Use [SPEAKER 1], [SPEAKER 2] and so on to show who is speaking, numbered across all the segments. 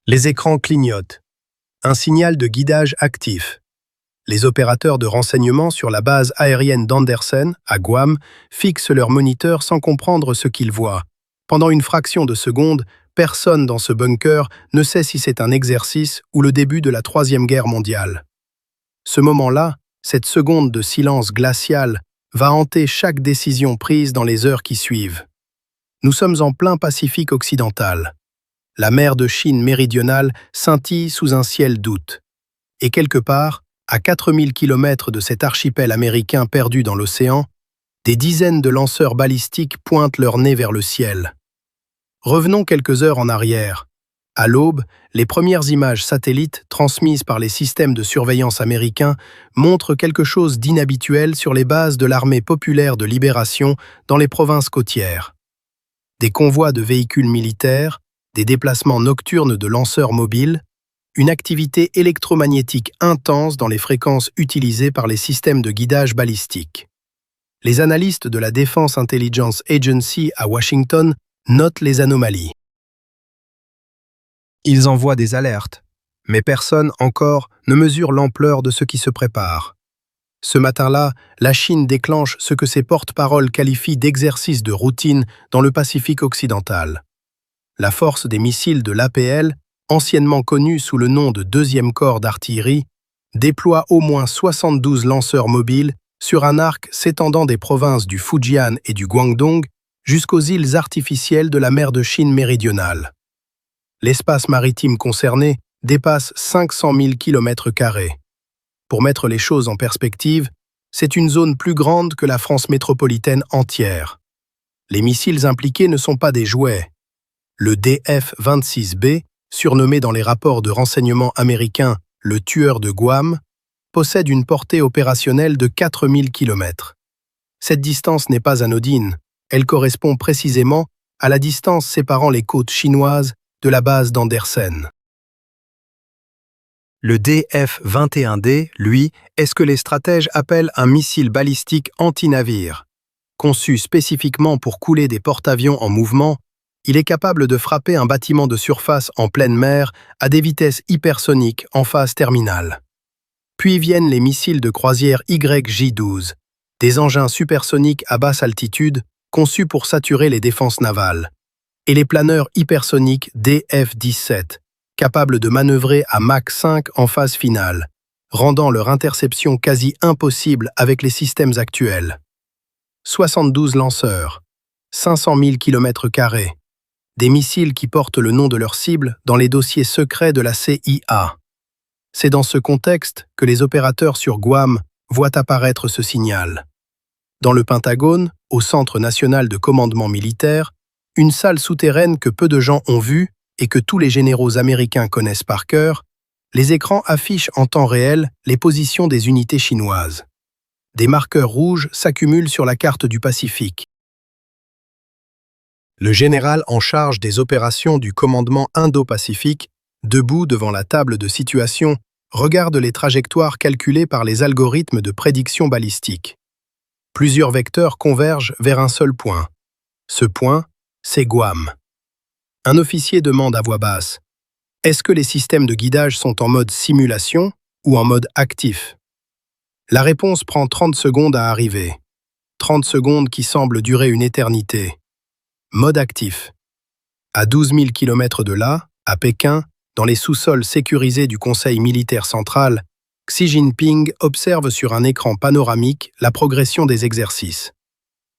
[SPEAKER 1] Les écrans clignotent. Un signal de guidage actif. Les opérateurs de renseignement sur la base aérienne d'Andersen, à Guam, fixent leur moniteur sans comprendre ce qu'ils voient. Pendant une fraction de seconde, personne dans ce bunker ne sait si c'est un exercice ou le début de la Troisième Guerre mondiale. Ce moment-là, cette seconde de silence glacial, va hanter chaque décision prise dans les heures qui suivent. Nous sommes en plein Pacifique occidental. La mer de Chine méridionale scintille sous un ciel d'août. Et quelque part, à 4000 km de cet archipel américain perdu dans l'océan, des dizaines de lanceurs balistiques pointent leur nez vers le ciel. Revenons quelques heures en arrière. À l'aube, les premières images satellites transmises par les systèmes de surveillance américains montrent quelque chose d'inhabituel sur les bases de l'armée populaire de libération dans les provinces côtières. Des convois de véhicules militaires, des déplacements nocturnes de lanceurs mobiles, une activité électromagnétique intense dans les fréquences utilisées par les systèmes de guidage balistique. Les analystes de la Defense Intelligence Agency à Washington notent les anomalies. Ils envoient des alertes, mais personne encore ne mesure l'ampleur de ce qui se prépare. Ce matin-là, la Chine déclenche ce que ses porte-paroles qualifient d'exercice de routine dans le Pacifique occidental. La force des missiles de l'APL, anciennement connue sous le nom de Deuxième Corps d'artillerie, déploie au moins 72 lanceurs mobiles sur un arc s'étendant des provinces du Fujian et du Guangdong jusqu'aux îles artificielles de la mer de Chine méridionale. L'espace maritime concerné dépasse 500 000 km². Pour mettre les choses en perspective, c'est une zone plus grande que la France métropolitaine entière. Les missiles impliqués ne sont pas des jouets. Le DF-26B, surnommé dans les rapports de renseignement américains le tueur de Guam, possède une portée opérationnelle de 4000 km. Cette distance n'est pas anodine, elle correspond précisément à la distance séparant les côtes chinoises de la base d'Andersen. Le DF-21D, lui, est ce que les stratèges appellent un missile balistique anti-navire. Conçu spécifiquement pour couler des porte-avions en mouvement, il est capable de frapper un bâtiment de surface en pleine mer à des vitesses hypersoniques en phase terminale. Puis viennent les missiles de croisière YJ-12, des engins supersoniques à basse altitude conçus pour saturer les défenses navales, et les planeurs hypersoniques DF-17, capables de manœuvrer à Mach 5 en phase finale, rendant leur interception quasi impossible avec les systèmes actuels. 72 lanceurs, 500 000 km², des missiles qui portent le nom de leur cible dans les dossiers secrets de la CIA. C'est dans ce contexte que les opérateurs sur Guam voient apparaître ce signal. Dans le Pentagone, au Centre national de commandement militaire, une salle souterraine que peu de gens ont vue et que tous les généraux américains connaissent par cœur, les écrans affichent en temps réel les positions des unités chinoises. Des marqueurs rouges s'accumulent sur la carte du Pacifique. Le général en charge des opérations du commandement Indo-Pacifique, debout devant la table de situation, regarde les trajectoires calculées par les algorithmes de prédiction balistique. Plusieurs vecteurs convergent vers un seul point. Ce point, c'est Guam. Un officier demande à voix basse « Est-ce que les systèmes de guidage sont en mode simulation ou en mode actif ?» La réponse prend 30 secondes à arriver. 30 secondes qui semblent durer une éternité. Mode actif. À 12 000 km de là, à Pékin, dans les sous-sols sécurisés du Conseil militaire central, Xi Jinping observe sur un écran panoramique la progression des exercices.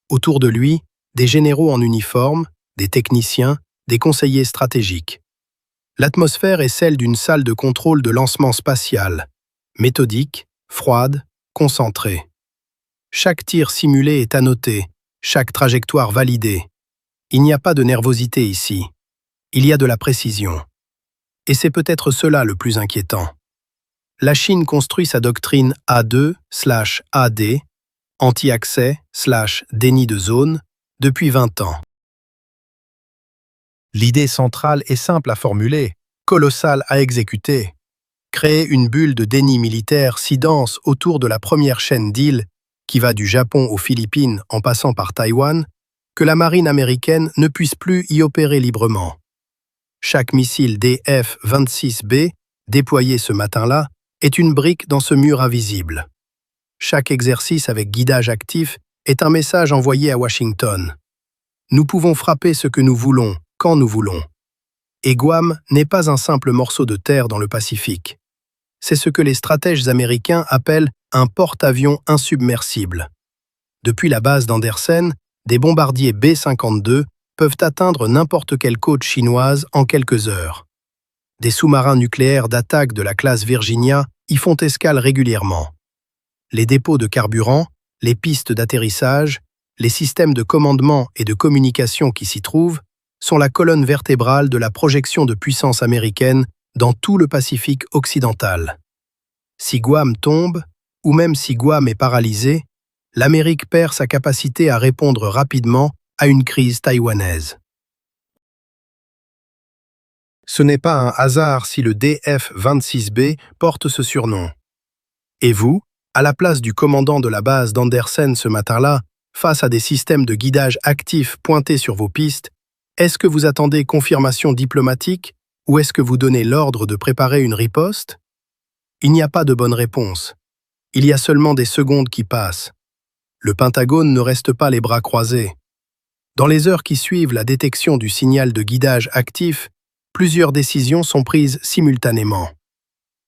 [SPEAKER 1] Autour de lui, des généraux en uniforme, des techniciens, des conseillers stratégiques. L'atmosphère est celle d'une salle de contrôle de lancement spatial, méthodique, froide, concentrée. Chaque tir simulé est annoté, chaque trajectoire validée. Il n'y a pas de nervosité ici. Il y a de la précision. Et c'est peut-être cela le plus inquiétant. La Chine construit sa doctrine A2/AD, anti-accès/déni de zone, depuis 20 ans. L'idée centrale est simple à formuler, colossale à exécuter. Créer une bulle de déni militaire si dense autour de la première chaîne d'îles, qui va du Japon aux Philippines en passant par Taïwan, que la marine américaine ne puisse plus y opérer librement. Chaque missile DF-26B, déployé ce matin-là, est une brique dans ce mur invisible. Chaque exercice avec guidage actif est un message envoyé à Washington. Nous pouvons frapper ce que nous voulons, quand nous voulons. Et Guam n'est pas un simple morceau de terre dans le Pacifique. C'est ce que les stratèges américains appellent un porte-avions insubmersible. Depuis la base d'Andersen, des bombardiers B-52 peuvent atteindre n'importe quelle côte chinoise en quelques heures. Des sous-marins nucléaires d'attaque de la classe Virginia y font escale régulièrement. Les dépôts de carburant, les pistes d'atterrissage, les systèmes de commandement et de communication qui s'y trouvent sont la colonne vertébrale de la projection de puissance américaine dans tout le Pacifique occidental. Si Guam tombe, ou même si Guam est paralysé, l'Amérique perd sa capacité à répondre rapidement à une crise taïwanaise. Ce n'est pas un hasard si le DF-26B porte ce surnom. Et vous, à la place du commandant de la base d'Andersen ce matin-là, face à des systèmes de guidage actifs pointés sur vos pistes, est-ce que vous attendez confirmation diplomatique ou est-ce que vous donnez l'ordre de préparer une riposte? Il n'y a pas de bonne réponse. Il y a seulement des secondes qui passent. Le Pentagone ne reste pas les bras croisés. Dans les heures qui suivent la détection du signal de guidage actif, plusieurs décisions sont prises simultanément.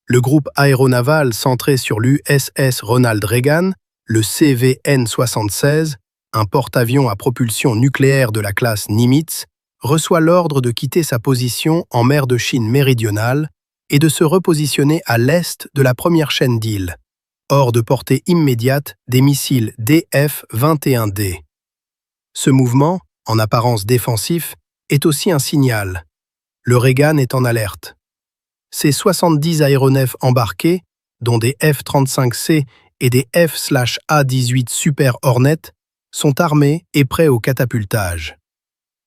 [SPEAKER 1] Le groupe aéronaval centré sur l'USS Ronald Reagan, le CVN-76, un porte-avions à propulsion nucléaire de la classe Nimitz, reçoit l'ordre de quitter sa position en mer de Chine méridionale et de se repositionner à l'est de la première chaîne d'îles, hors de portée immédiate des missiles DF-21D. Ce mouvement, en apparence défensif, est aussi un signal. Le Reagan est en alerte. Ses 70 aéronefs embarqués, dont des F-35C et des F/A-18 Super Hornet, sont armés et prêts au catapultage.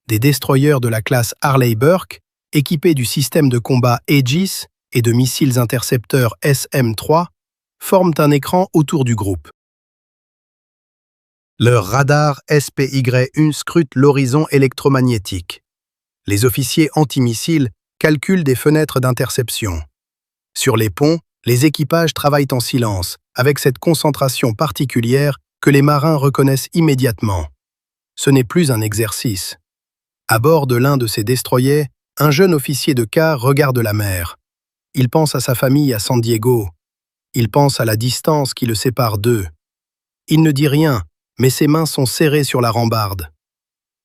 [SPEAKER 1] Des destroyers de la classe Harley-Burke, équipés du système de combat Aegis et de missiles intercepteurs SM-3, forment un écran autour du groupe. Leur radar SPY-1 scrute l'horizon électromagnétique. Les officiers antimissiles calculent des fenêtres d'interception. Sur les ponts, les équipages travaillent en silence, avec cette concentration particulière que les marins reconnaissent immédiatement. Ce n'est plus un exercice. À bord de l'un de ces destroyers, un jeune officier de quart regarde la mer. Il pense à sa famille à San Diego. Il pense à la distance qui le sépare d'eux. Il ne dit rien, mais ses mains sont serrées sur la rambarde.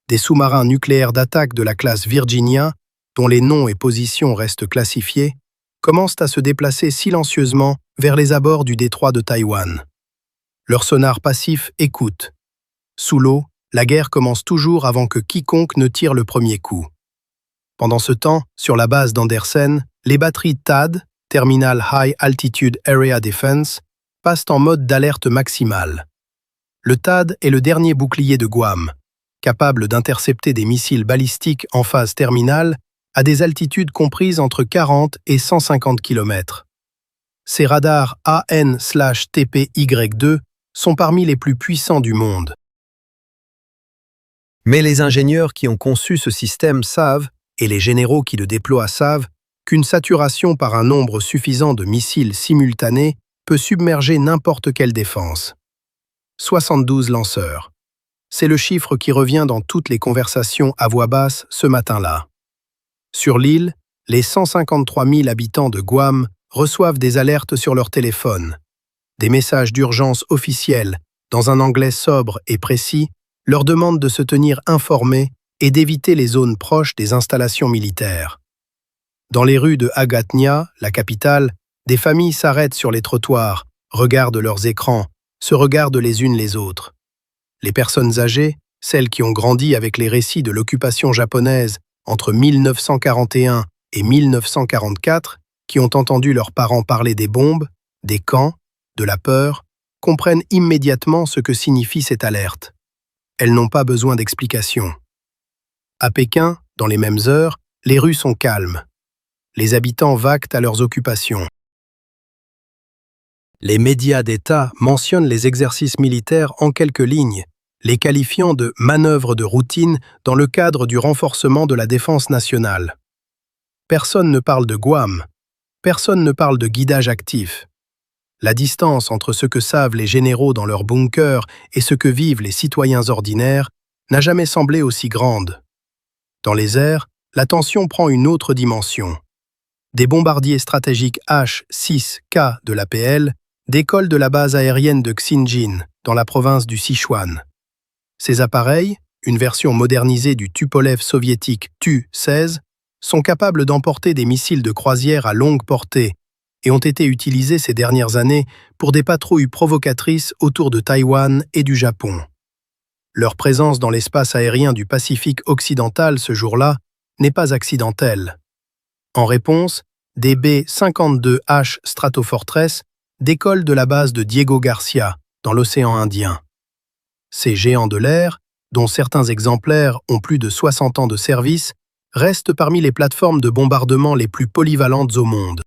[SPEAKER 1] Des sous-marins nucléaires d'attaque de la classe Virginia, dont les noms et positions restent classifiés, commencent à se déplacer silencieusement vers les abords du détroit de Taïwan. Leur sonar passif écoute. Sous l'eau, la guerre commence toujours avant que quiconque ne tire le premier coup. Pendant ce temps, sur la base d'Andersen, les batteries THAAD, Terminal High Altitude Area Defense, passent en mode d'alerte maximale. Le THAAD est le dernier bouclier de Guam, capable d'intercepter des missiles balistiques en phase terminale à des altitudes comprises entre 40 et 150 km. Ces radars AN/TPY2 sont parmi les plus puissants du monde. Mais les ingénieurs qui ont conçu ce système savent, et les généraux qui le déploient savent, qu'une saturation par un nombre suffisant de missiles simultanés peut submerger n'importe quelle défense. 72 lanceurs. C'est le chiffre qui revient dans toutes les conversations à voix basse ce matin-là. Sur l'île, les 153 000 habitants de Guam reçoivent des alertes sur leur téléphone. Des messages d'urgence officiels, dans un anglais sobre et précis, leur demandent de se tenir informés et d'éviter les zones proches des installations militaires. Dans les rues de Agatnia, la capitale, des familles s'arrêtent sur les trottoirs, regardent leurs écrans, se regardent les unes les autres. Les personnes âgées, celles qui ont grandi avec les récits de l'occupation japonaise entre 1941 et 1944, qui ont entendu leurs parents parler des bombes, des camps, de la peur, comprennent immédiatement ce que signifie cette alerte. Elles n'ont pas besoin d'explications. À Pékin, dans les mêmes heures, les rues sont calmes. Les habitants vaquent à leurs occupations. Les médias d'État mentionnent les exercices militaires en quelques lignes, les qualifiant de manœuvres de routine dans le cadre du renforcement de la défense nationale. Personne ne parle de Guam. Personne ne parle de guidage actif. La distance entre ce que savent les généraux dans leurs bunkers et ce que vivent les citoyens ordinaires n'a jamais semblé aussi grande. Dans les airs, la tension prend une autre dimension. Des bombardiers stratégiques H-6K de l'APL décollent de la base aérienne de Xinjiang, dans la province du Sichuan. Ces appareils, une version modernisée du Tupolev soviétique Tu-16, sont capables d'emporter des missiles de croisière à longue portée et ont été utilisés ces dernières années pour des patrouilles provocatrices autour de Taïwan et du Japon. Leur présence dans l'espace aérien du Pacifique occidental ce jour-là n'est pas accidentelle. En réponse, des B-52H Stratofortress décollent de la base de Diego Garcia, dans l'océan Indien. Ces géants de l'air, dont certains exemplaires ont plus de 60 ans de service, restent parmi les plateformes de bombardement les plus polyvalentes au monde.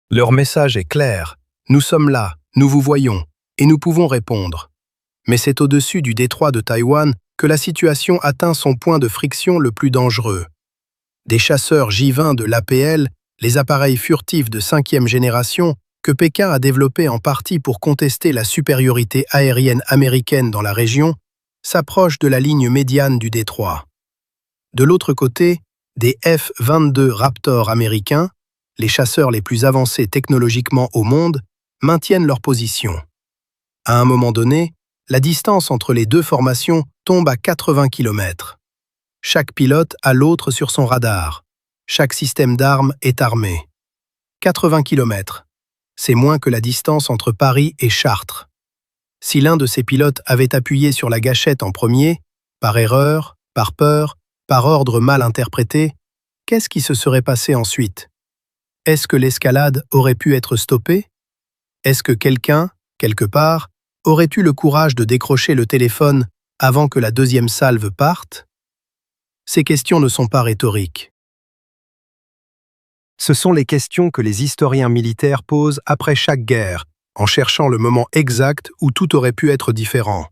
[SPEAKER 1] Leur message est clair. Nous sommes là, nous vous voyons, et nous pouvons répondre. Mais c'est au-dessus du détroit de Taïwan que la situation atteint son point de friction le plus dangereux. Des chasseurs J-20 de l'APL, les appareils furtifs de 5e génération, que Pékin a développés en partie pour contester la supériorité aérienne américaine dans la région, s'approchent de la ligne médiane du détroit. De l'autre côté, des F-22 Raptor américains, les chasseurs les plus avancés technologiquement au monde, maintiennent leur position. À un moment donné, la distance entre les deux formations tombe à 80 km. Chaque pilote a l'autre sur son radar. Chaque système d'armes est armé. 80 km. C'est moins que la distance entre Paris et Chartres. Si l'un de ces pilotes avait appuyé sur la gâchette en premier, par erreur, par peur, par ordre mal interprété, qu'est-ce qui se serait passé ensuite? Est-ce que l'escalade aurait pu être stoppée? Est-ce que quelqu'un, quelque part, aurait eu le courage de décrocher le téléphone avant que la deuxième salve parte? Ces questions ne sont pas rhétoriques. Ce sont les questions que les historiens militaires posent après chaque guerre, en cherchant le moment exact où tout aurait pu être différent.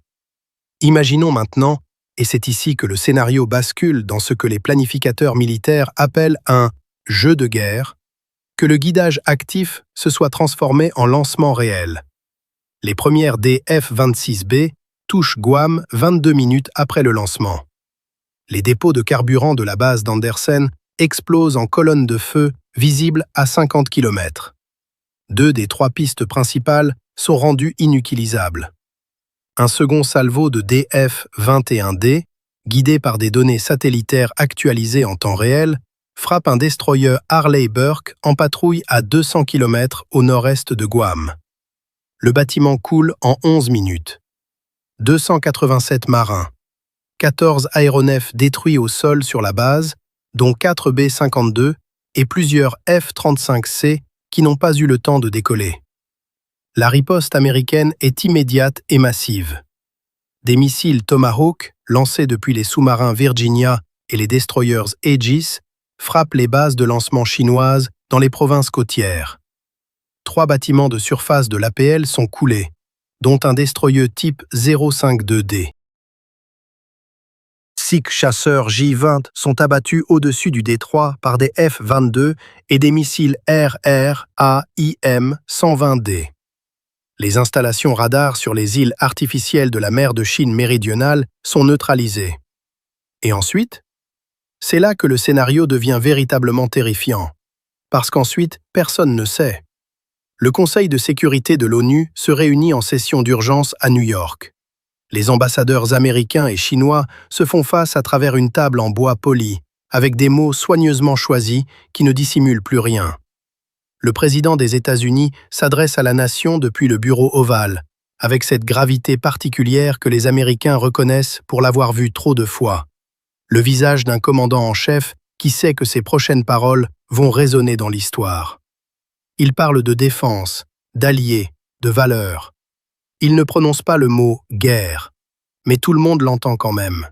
[SPEAKER 1] Imaginons maintenant, et c'est ici que le scénario bascule dans ce que les planificateurs militaires appellent un « jeu de guerre », que le guidage actif se soit transformé en lancement réel. Les premières DF-26B touchent Guam 22 minutes après le lancement. Les dépôts de carburant de la base d'Andersen explosent en colonnes de feu visibles à 50 km. 2 des 3 pistes principales sont rendues inutilisables. Un second salvo de DF-21D, guidé par des données satellitaires actualisées en temps réel, frappe un destroyer Harley Burke en patrouille à 200 km au nord-est de Guam. Le bâtiment coule en 11 minutes. 287 marins. 14 aéronefs détruits au sol sur la base, dont 4 B-52 et plusieurs F-35C qui n'ont pas eu le temps de décoller. La riposte américaine est immédiate et massive. Des missiles Tomahawk, lancés depuis les sous-marins Virginia et les destroyers Aegis, frappent les bases de lancement chinoises dans les provinces côtières. 3 bâtiments de surface de l'APL sont coulés, dont un destroyer type 052D. 6 chasseurs J-20 sont abattus au-dessus du détroit par des F-22 et des missiles RR-AIM-120D. Les installations radars sur les îles artificielles de la mer de Chine méridionale sont neutralisées. Et ensuite? C'est là que le scénario devient véritablement terrifiant, parce qu'ensuite, personne ne sait. Le Conseil de sécurité de l'ONU se réunit en session d'urgence à New York. Les ambassadeurs américains et chinois se font face à travers une table en bois poli, avec des mots soigneusement choisis qui ne dissimulent plus rien. Le président des États-Unis s'adresse à la nation depuis le bureau ovale, avec cette gravité particulière que les Américains reconnaissent pour l'avoir vu trop de fois. Le visage d'un commandant en chef qui sait que ses prochaines paroles vont résonner dans l'histoire. Il parle de défense, d'alliés, de valeurs. Il ne prononce pas le mot « guerre », mais tout le monde l'entend quand même.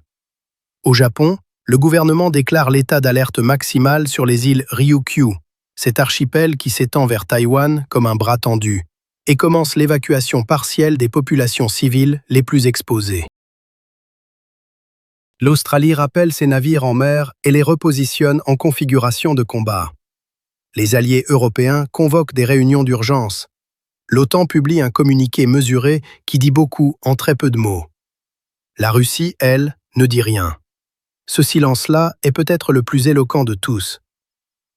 [SPEAKER 1] Au Japon, le gouvernement déclare l'état d'alerte maximale sur les îles Ryukyu, cet archipel qui s'étend vers Taïwan comme un bras tendu, et commence l'évacuation partielle des populations civiles les plus exposées. L'Australie rappelle ses navires en mer et les repositionne en configuration de combat. Les alliés européens convoquent des réunions d'urgence. L'OTAN publie un communiqué mesuré qui dit beaucoup en très peu de mots. La Russie, elle, ne dit rien. Ce silence-là est peut-être le plus éloquent de tous.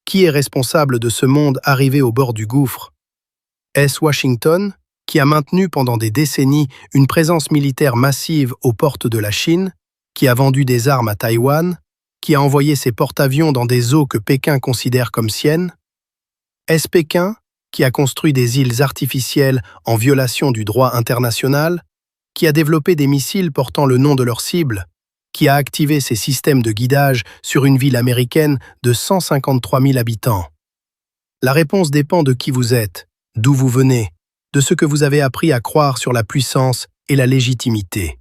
[SPEAKER 1] Qui est responsable de ce monde arrivé au bord du gouffre? Est-ce Washington, qui a maintenu pendant des décennies une présence militaire massive aux portes de la Chine, qui a vendu des armes à Taïwan, qui a envoyé ses porte-avions dans des eaux que Pékin considère comme siennes? Est-ce Pékin, qui a construit des îles artificielles en violation du droit international, qui a développé des missiles portant le nom de leur cible, qui a activé ses systèmes de guidage sur une ville américaine de 153 000 habitants? La réponse dépend de qui vous êtes, d'où vous venez, de ce que vous avez appris à croire sur la puissance et la légitimité.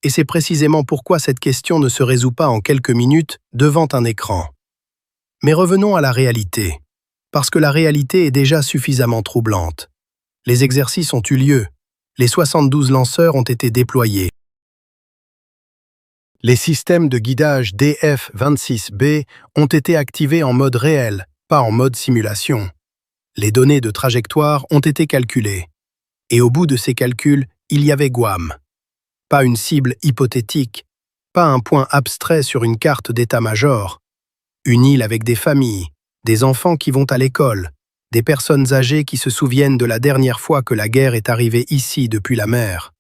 [SPEAKER 1] Et c'est précisément pourquoi cette question ne se résout pas en quelques minutes devant un écran. Mais revenons à la réalité, parce que la réalité est déjà suffisamment troublante. Les exercices ont eu lieu, les 72 lanceurs ont été déployés. Les systèmes de guidage DF-26B ont été activés en mode réel, pas en mode simulation. Les données de trajectoire ont été calculées. Et au bout de ces calculs, il y avait Guam. Pas une cible hypothétique, pas un point abstrait sur une carte d'état-major. Une île avec des familles, des enfants qui vont à l'école, des personnes âgées qui se souviennent de la dernière fois que la guerre est arrivée ici depuis la mer.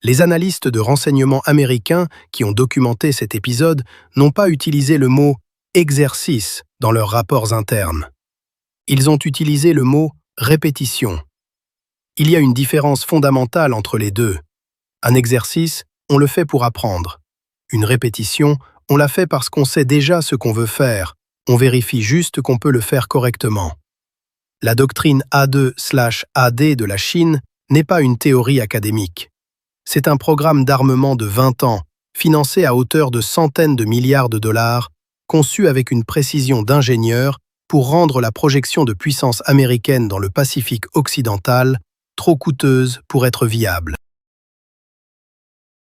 [SPEAKER 1] Les analystes de renseignement américains qui ont documenté cet épisode n'ont pas utilisé le mot « exercice » dans leurs rapports internes. Ils ont utilisé le mot « répétition ». Il y a une différence fondamentale entre les deux. Un exercice, on le fait pour apprendre. Une répétition, on la fait parce qu'on sait déjà ce qu'on veut faire. On vérifie juste qu'on peut le faire correctement. La doctrine A2/AD de la Chine n'est pas une théorie académique. C'est un programme d'armement de 20 ans, financé à hauteur de centaines de milliards de dollars, conçu avec une précision d'ingénieur pour rendre la projection de puissance américaine dans le Pacifique occidental trop coûteuse pour être viable.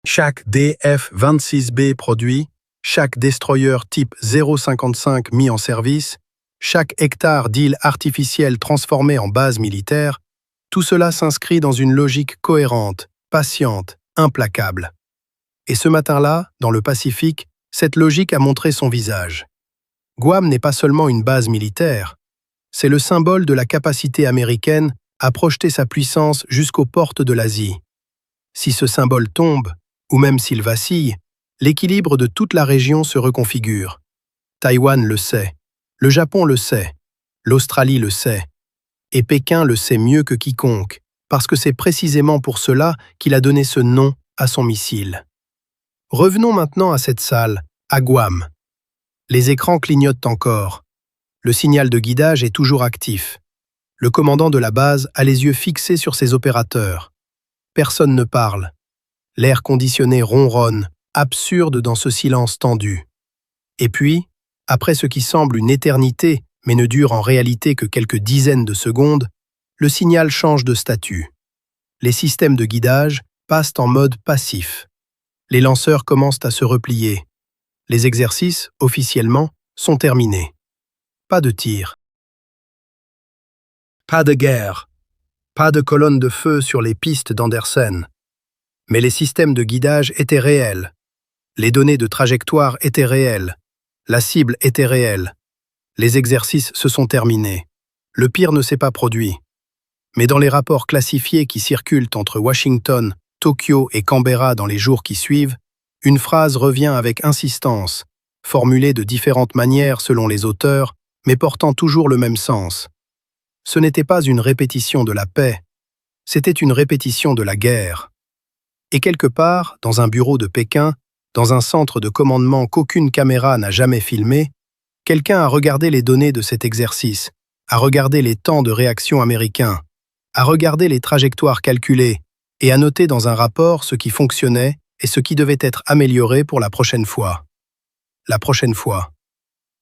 [SPEAKER 1] Chaque DF-26B produit, chaque destroyer type 055 mis en service, chaque hectare d'îles artificielles transformées en base militaire, tout cela s'inscrit dans une logique cohérente, patiente, implacable. Et ce matin-là, dans le Pacifique, cette logique a montré son visage. Guam n'est pas seulement une base militaire, c'est le symbole de la capacité américaine à projeter sa puissance jusqu'aux portes de l'Asie. Si ce symbole tombe, ou même s'il vacille, l'équilibre de toute la région se reconfigure. Taïwan le sait, le Japon le sait, l'Australie le sait, et Pékin le sait mieux que quiconque, parce que c'est précisément pour cela qu'il a donné ce nom à son missile. Revenons maintenant à cette salle, à Guam. Les écrans clignotent encore. Le signal de guidage est toujours actif. Le commandant de la base a les yeux fixés sur ses opérateurs. Personne ne parle. L'air conditionné ronronne, absurde dans ce silence tendu. Et puis, après ce qui semble une éternité, mais ne dure en réalité que quelques dizaines de secondes, le signal change de statut. Les systèmes de guidage passent en mode passif. Les lanceurs commencent à se replier. Les exercices, officiellement, sont terminés. Pas de tir. Pas de guerre. Pas de colonne de feu sur les pistes d'Andersen. Mais les systèmes de guidage étaient réels. Les données de trajectoire étaient réelles. La cible était réelle. Les exercices se sont terminés. Le pire ne s'est pas produit. Mais dans les rapports classifiés qui circulent entre Washington, Tokyo et Canberra dans les jours qui suivent, une phrase revient avec insistance, formulée de différentes manières selon les auteurs, mais portant toujours le même sens. Ce n'était pas une répétition de la paix, c'était une répétition de la guerre. Et quelque part, dans un bureau de Pékin, dans un centre de commandement qu'aucune caméra n'a jamais filmé, quelqu'un a regardé les données de cet exercice, a regardé les temps de réaction américains, a regardé les trajectoires calculées et a noté dans un rapport ce qui fonctionnait et ce qui devait être amélioré pour la prochaine fois. La prochaine fois.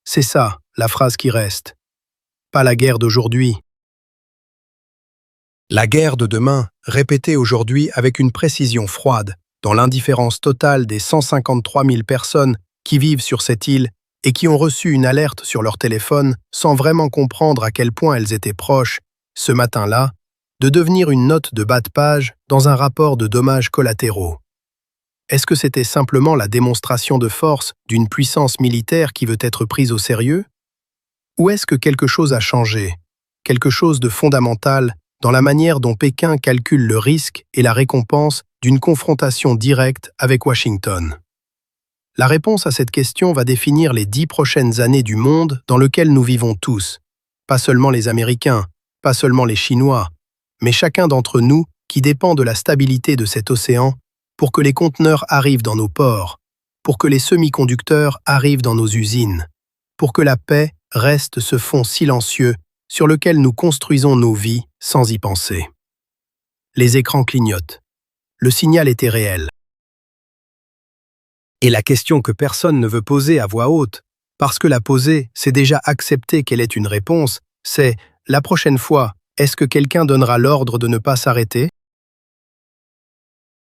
[SPEAKER 1] C'est ça, la phrase qui reste. Pas la guerre d'aujourd'hui. La guerre de demain, répétée aujourd'hui avec une précision froide, dans l'indifférence totale des 153 000 personnes qui vivent sur cette île et qui ont reçu une alerte sur leur téléphone sans vraiment comprendre à quel point elles étaient proches, ce matin-là, de devenir une note de bas de page dans un rapport de dommages collatéraux. Est-ce que c'était simplement la démonstration de force d'une puissance militaire qui veut être prise au sérieux? Ou est-ce que quelque chose a changé, quelque chose de fondamental dans la manière dont Pékin calcule le risque et la récompense d'une confrontation directe avec Washington? La réponse à cette question va définir les 10 prochaines années du monde dans lequel nous vivons tous, pas seulement les Américains, pas seulement les Chinois, mais chacun d'entre nous qui dépend de la stabilité de cet océan pour que les conteneurs arrivent dans nos ports, pour que les semi-conducteurs arrivent dans nos usines, pour que la paix reste ce fond silencieux sur lequel nous construisons nos vies sans y penser. Les écrans clignotent. Le signal était réel. Et la question que personne ne veut poser à voix haute, parce que la poser, c'est déjà accepter qu'elle est une réponse, c'est « la prochaine fois, est-ce que quelqu'un donnera l'ordre de ne pas s'arrêter »